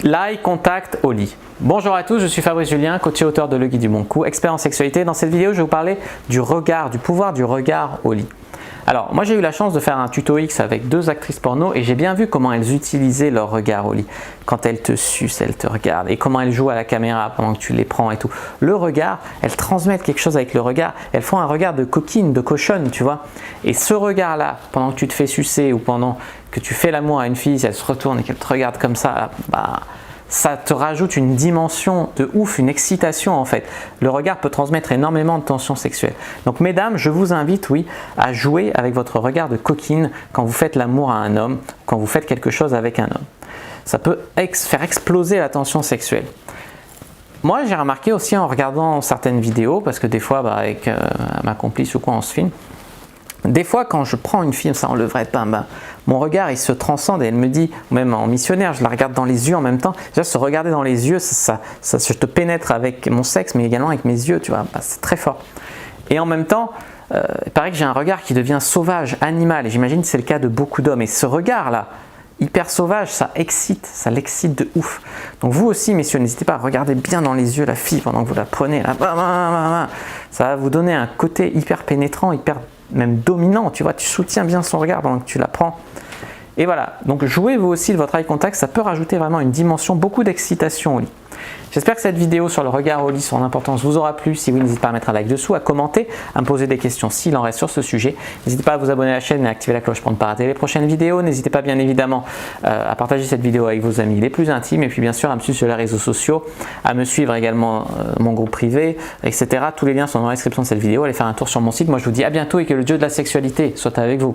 L'eye contact au lit. Bonjour à tous, je suis Fabrice Julien, coach et auteur de Le Guide du Bon Coup, expert en sexualité. Dans cette vidéo, je vais vous parler du regard, du pouvoir du regard au lit. Alors, moi j'ai eu la chance de faire un tuto X avec deux actrices porno et j'ai bien vu comment elles utilisaient leur regard au lit. Quand elles te sucent, elles te regardent et comment elles jouent à la caméra pendant que tu les prends et tout. Le regard, elles transmettent quelque chose avec le regard. Elles font un regard de coquine, de cochonne, tu vois. Et ce regard-là, pendant que tu te fais sucer ou pendant que tu fais l'amour à une fille, si elle se retourne et qu'elle te regarde comme ça, ça te rajoute une dimension de ouf, une excitation en fait. Le regard peut transmettre énormément de tension sexuelle. Donc mesdames, je vous invite, oui, à jouer avec votre regard de coquine quand vous faites l'amour à un homme, quand vous faites quelque chose avec un homme. Ça peut faire exploser la tension sexuelle. Moi, j'ai remarqué aussi en regardant certaines vidéos, parce que des fois, avec ma complice ou quoi, on se filme. Des fois, quand je prends une fille, ça on le vrai pas, mon regard il se transcende et elle me dit, même en missionnaire, je la regarde dans les yeux en même temps. Déjà, se regarder dans les yeux, je te pénètre avec mon sexe, mais également avec mes yeux, tu vois, c'est très fort. Et en même temps, il paraît que j'ai un regard qui devient sauvage, animal, et j'imagine que c'est le cas de beaucoup d'hommes. Et ce regard-là, hyper sauvage, ça excite, ça l'excite de ouf. Donc vous aussi, messieurs, n'hésitez pas à regarder bien dans les yeux la fille pendant que vous la prenez. Là, ça va vous donner un côté hyper pénétrant, hyper même dominant, tu vois, tu soutiens bien son regard pendant que tu la prends. Et voilà, donc jouez vous aussi de votre eye contact, ça peut rajouter vraiment une dimension, beaucoup d'excitation au lit. J'espère que cette vidéo sur le regard au lit, son importance vous aura plu. Si oui, n'hésitez pas à mettre un like dessous, à commenter, à me poser des questions s'il en reste sur ce sujet. N'hésitez pas à vous abonner à la chaîne et à activer la cloche pour ne pas rater les prochaines vidéos. N'hésitez pas bien évidemment à partager cette vidéo avec vos amis les plus intimes et puis bien sûr à me suivre sur les réseaux sociaux, à me suivre également mon groupe privé, etc. Tous les liens sont dans la description de cette vidéo. Allez faire un tour sur mon site. Moi je vous dis à bientôt et que le dieu de la sexualité soit avec vous.